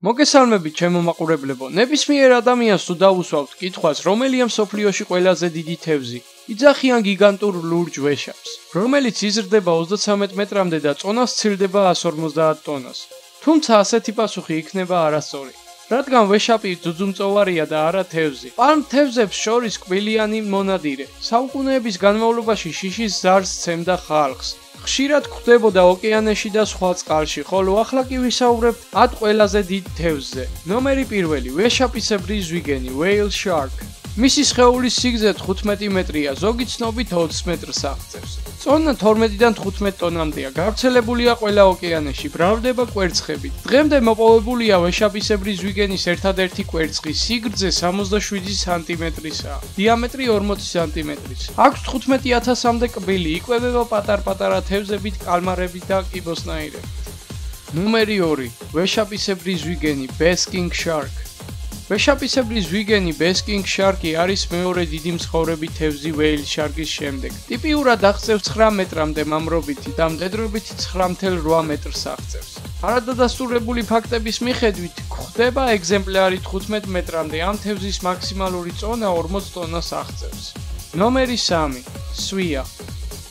მოგესალმებით ჩემო მაყურებლებო, ნებისმიერ ადამიანს თუ დავუსვავთ კითხვას, რომელია მსოფლიოში ყველაზე დიდი თევზი? იძახიან გიგანტურ ლურჯ ვეშაპს, რომელიც იზრდება 33 მეტრამდე და წონას სცილდება 150 ტონას. თუმცა ასეთი პასუხი იქნება არასწორი, რადგან ვეშაპი ძუძუმწოვარია და არა თევზი. პალმ თევზებს შორის კბილიანი მონადირე. საუკუნეების განმავლობაში შიშის ზარს სცემდა ხალხს. ხშირად გვხვდებოდა ოკეანეში და სხვა წყალში, ხოლო ახლა კი ვისაუბრებთ 10 ყველაზე დიდ თევზზე. ნომერი 1, ვეშაპისებრი ზვიგენი, whale shark. მისი სხეულის სიგრძე 15 მეტრია, ზოგი ცნობით 20 მეტრს აღწევს. წონა 12-დან 15 ტონამდეა, გავრცელებულია ყველა ოკეანეში, მრავლდება კვერცხებით. დღემდე მოპოვებულია ვეშაპისებრი ზვიგენის ერთადერთი კვერცხი, სიგრძე 67 სანტიმეტრისაა, დიამეტრი 40 სანტიმეტრის. აქვს 15,000-მდე კბილი, იკვებება პატარ-პატარა თევზებით, კალმარებით და კიბოსნაირებით. ნომერი 2, ვეშაპისებრი ზვიგენი, basking shark. ვეშაპისებრი ზვიგენი basking shark-ი არის მეორე დიდი მსხოვრები თევზი whale shark-ის შემდეგ. ტიპიურად აღწევს 9 მეტრამდე მამრობითი და მდედრობითი 9.8 მეტრს აღწევს. არადადასტურებული ფაქტების მიხედვით, გვხვდება ეგზემპლარი 15 მეტრამდე, ამ თევზის მაქსიმალური წონა 40 ტონას აღწევს. ნომერი 3, სვია.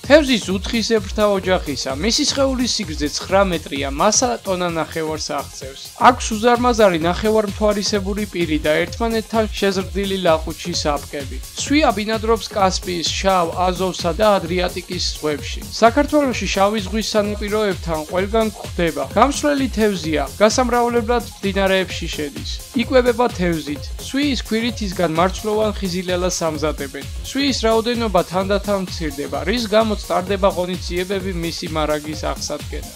თევზის უთხისებრთა ოჯახისა, მისი სხეულის სიგრძე 9 მეტრია, მასა ტონა ნახევარს აღწევს. აქვს უზარმაზარი ნახევარმთვარისებური პირი და ერთმანეთთან შეზრდილი ლაყუჩი საპკები. სვია ბინადრობს კასპიის, შავ, აზოვსა და ადრიატიკის ზღვებში. საქართველოში შავი ზღვის სანაპიროებთან ყველგან გვხვდება. გამსვლელი თევზია, გასამრავლებლად მდინარეებში შედის. იკვებება თევზით. სვიის ქვირითისგან მარცვლოვან ხიზილელას ამზადებენ. სვიის რაოდენობა თანდათან მცირდება, რის გამოც სტარდება ღონისძიებები მისი მარაგის აღსადგენად.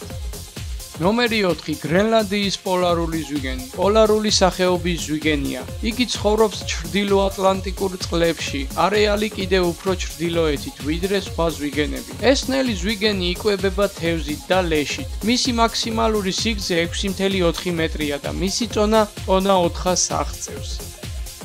ნომერი 4, გრენლანდიის პოლარული ზვიგენი. პოლარული სახეობის ზვიგენია. იგი ცხოვრობს ჩრდილოატლანტიკურ წყლებში, არეალი კიდევ უფრო ჩრდილოეთით, ვიდრე სხვა ზვიგენები. ეს ნელი ზვიგენი იკვებება თევზით და ლეშით. მისი მაქსიმალური სიგრძე 6.4 მეტრია და მისი წონა ტონა 400-ს აღწევს.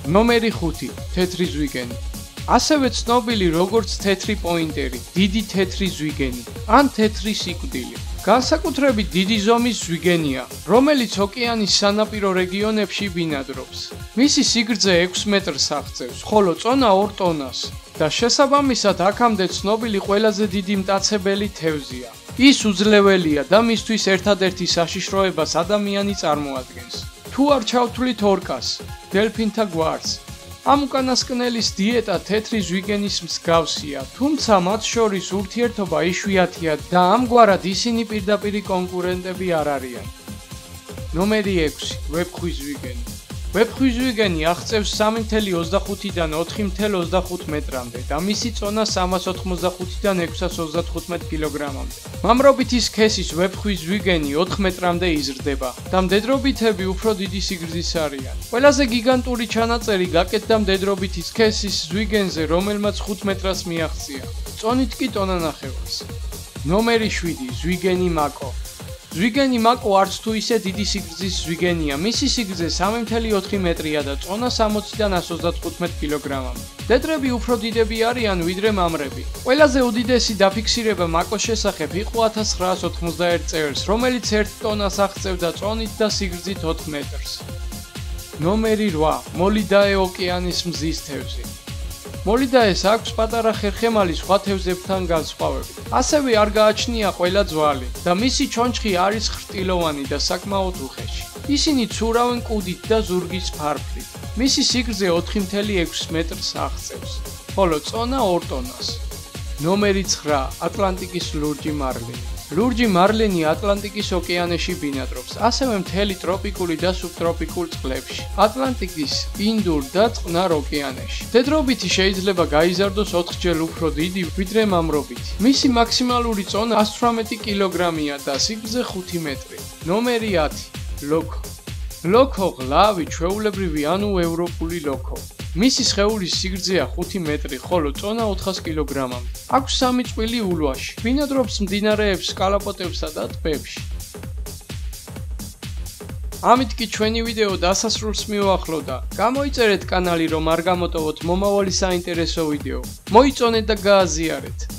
ნომერი 5, თეთრი ზვიგენი. ასევე ცნობილი როგორც თეთრი პოინტერი, დიდი თეთრი ზვიგენი, ან თეთრი სიკვდილი. განსაკუთრებით დიდი ზომის ზვიგენია, რომელიც ოკეანის სანაპირო რეგიონებში ბინადრობს. მისი სიგრძე 6 მეტრს აღწევს, ხოლო წონა 2 ტონას და შესაბამისად აქამდე ცნობილი ყველაზე დიდი მტაცებელი თევზია. ის უძლეველია და მისთვის ერთადერთი საშიშროებას ადამიანი წარმოადგენს. თუ არ ჩავთვლით ორკას, დელფინთა გვარს, ამ უკანასკნელის დიეტა თეთრი ზვიგენის მსგავსია, თუმცა მათ შორის ურთიერთობა იშვიათია და ამგვარად ისინი პირდაპირი კონკურენტები არ არიან. ნომერი 6, ვეფხვის ზვიგენი. ვეფხვის ზვიგენი აღწევს 3.25-დან 4.25 მეტრამდე და მისი წონა 385-დან 635 კილოგრამამდე. მამრობითი სქესის ვეფხვის ზვიგენი 4 მეტრამდე იზრდება და მდედრობითები უფრო დიდი სიგრძის არიან. ყველაზე გიგანტური ჩანაწერი გაკეთდა მდედრობითი სქესის ზვიგენზე, რომელმაც 5 მეტრას მიაღწია. წონით კი ტონა ნახევარს. ნომერი 7, ზვიგენი მაკო. ზვიგენი მაკო არც თუ ისე დიდი სიგრძის ზვიგენია, მისი სიგრძე 3.4 მეტრია და წონა 60-დან 135 კილოგრამამდე. მდედრები უფრო დიდები არიან ვიდრე მამრები. ყველაზე უდიდესი დაფიქსირება მაკოს შესახებ იყო 1991 წელს, რომელიც 1 ტონას აღწევდა წონით და სიგრძით 4 მეტრს. ნომერი 8, მოლიდაე ოკეანის მზის თევზი. მოლიდაეს აქვს პატარა ხერხემალი სხვა თევზებთან განსხვავებით. ასევე არ გააჩნია ყველა ძვალი და მისი ჩონჩხი არის ხრტილოვანი და საკმაოდ უხეში. ისინი ცურავენ კუდით და ზურგის ფარფლით. მისი სიგრძე 4.6 მეტრს აღწევს, ხოლო წონა 2 ტონას. ნომერი 9, ატლანტიკის ლურჯი მარლინი. ლურჯი მარლინი ატლანტიკის ოკეანეში ბინადრობს, ასევე მთელი ტროპიკული და სუბტროპიკულ წყლებში, ატლანტიკის, ინდურ და წყნარ ოკეანეში. მდედრობითი შეიძლება გაიზარდოს 4-ჯერ უფრო დიდი ვიდრე მამრობითი. მისი მაქსიმალური წონა 118 კილოგრამია და სიგრძე 5 მეტრი. ნომერი 10, ლოქო. ლოქო ღლავი, ჩვეულებრივი ანუ ევროპული ლოქო. მისი სხეულის სიგრძეა 5 მეტრი, ხოლო წონა 400 კილოგრამამდე. აქვს 3 წყვილი ულვაში. ბინადრობს მდინარეებში, კალაპოტებსა და ტბებში. ამით კი ჩვენი ვიდეო დასასრულს მივახლოვდა. გამოიწერეთ კანალი, რომ არ გამოტოვოთ მომავალი საინტერესო ვიდეო. მოიწონეთ და გააზიარეთ.